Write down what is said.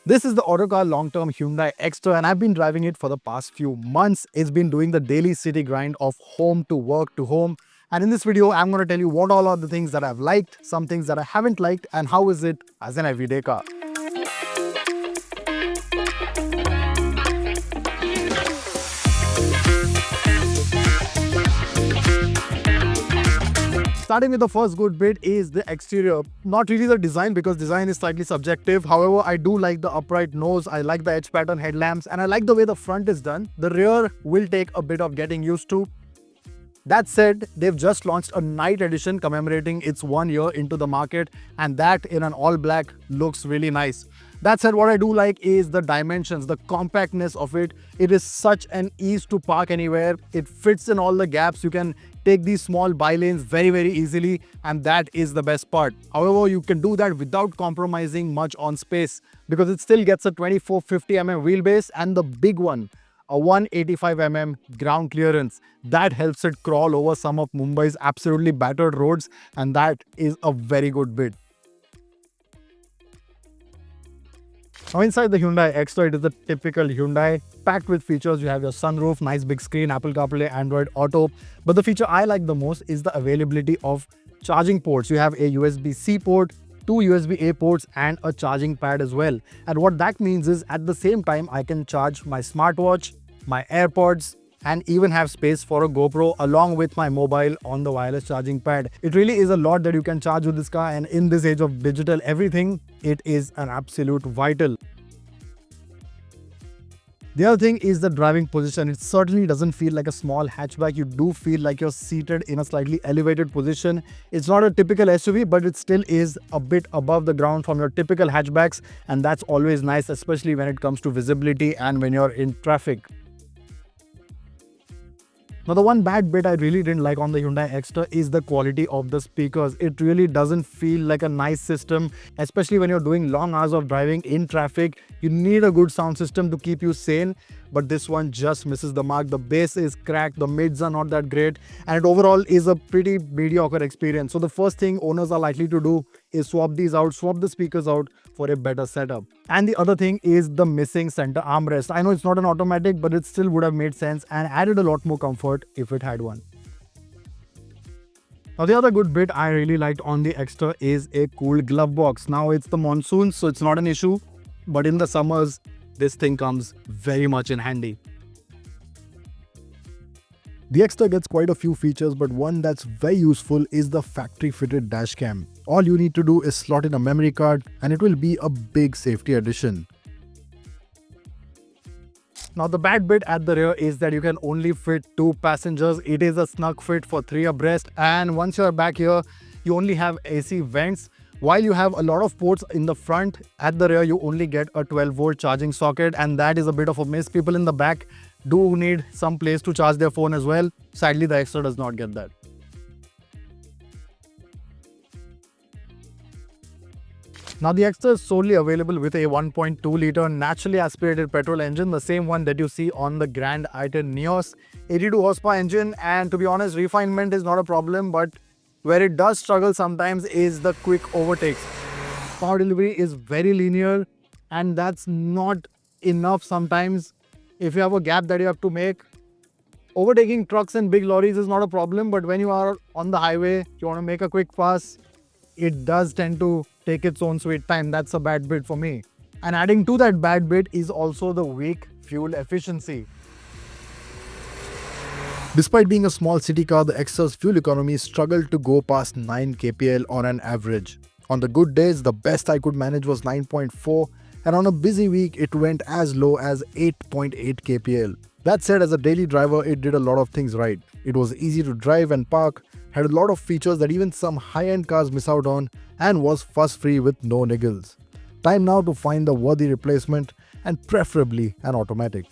This is the Autocar long-term Hyundai Exter and I've been driving it for the past few months. It's been doing the daily city grind of home to work to home. And in this video, I'm going to tell you what all are the things that I've liked, some things that I haven't liked, and how is it as an everyday car. Starting with the first good bit is the exterior. Not really the design because design is slightly subjective. However, I do like the upright nose, I like the edge pattern headlamps, and I like the way the front is done. The rear will take a bit of getting used to. That said, they've just launched a night edition commemorating its 1 year into the market, and that in an all black looks really nice. That said, what I do like is the dimensions, the compactness of it. It is such an ease to park anywhere. It fits in all the gaps. You can take these small bylanes very easily, and that is the best part. However, you can do that without compromising much on space because it still gets a 2450mm wheelbase and the big one, a 185mm ground clearance. That helps it crawl over some of Mumbai's absolutely battered roads, and that is a very good bit. Now inside the Hyundai Exter, it is the typical Hyundai, packed with features. You have your sunroof, nice big screen, Apple CarPlay, Android Auto. But the feature I like the most is the availability of charging ports. You have a USB-C port, 2 USB-A ports and a charging pad as well. And what that means is at the same time, I can charge my smartwatch, my AirPods, and even have space for a GoPro along with my mobile on the wireless charging pad. It really is a lot that you can charge with this car, and in this age of digital everything, it is an absolute vital. The other thing is the driving position. It certainly doesn't feel like a small hatchback. You do feel like you're seated in a slightly elevated position. It's not a typical SUV, but it still is a bit above the ground from your typical hatchbacks, and that's always nice, especially when it comes to visibility and when you're in traffic. Now, the one bad bit I really didn't like on the Hyundai Exter is the quality of the speakers. It really doesn't feel like a nice system, especially when you're doing long hours of driving in traffic. You need a good sound system to keep you sane, but this one just misses the mark. The bass is cracked, the mids are not that great, and it overall is a pretty mediocre experience. So the first thing owners are likely to do is swap these out, swap the speakers out for a better setup. And the other thing is the missing center armrest. I know it's not an automatic, but it still would have made sense and added a lot more comfort if it had one. Now, the other good bit I really liked on the Exter is a cool glove box. Now it's the monsoon, so it's not an issue, but in the summers, this thing comes very much in handy. The Exter gets quite a few features, but one that's very useful is the factory-fitted dashcam. All you need to do is slot in a memory card and it will be a big safety addition. Now, the bad bit at the rear is that you can only fit 2 passengers. It is a snug fit for 3 abreast, and once you're back here, you only have AC vents. While you have a lot of ports in the front, at the rear you only get a 12-volt charging socket, and that is a bit of a miss. People in the back do need some place to charge their phone as well. Sadly, the Exter does not get that. Now, the Exter is solely available with a 1.2-litre naturally aspirated petrol engine, the same one that you see on the Grand i10 Neos. 82 horsepower engine, and to be honest, refinement is not a problem, but where it does struggle sometimes is the quick overtakes. Power delivery is very linear, and that's not enough sometimes. If you have a gap that you have to make, overtaking trucks and big lorries is not a problem, but when you are on the highway, you want to make a quick pass, it does tend to take its own sweet time. That's a bad bit for me. And adding to that bad bit is also the weak fuel efficiency. Despite being a small city car, the Exter's fuel economy struggled to go past 9 kpl on an average. On the good days, the best I could manage was 9.4, and on a busy week, it went as low as 8.8 kpl. That said, as a daily driver, it did a lot of things right. It was easy to drive and park, had a lot of features that even some high-end cars miss out on, and was fuss-free with no niggles. Time now to find the worthy replacement, and preferably an automatic.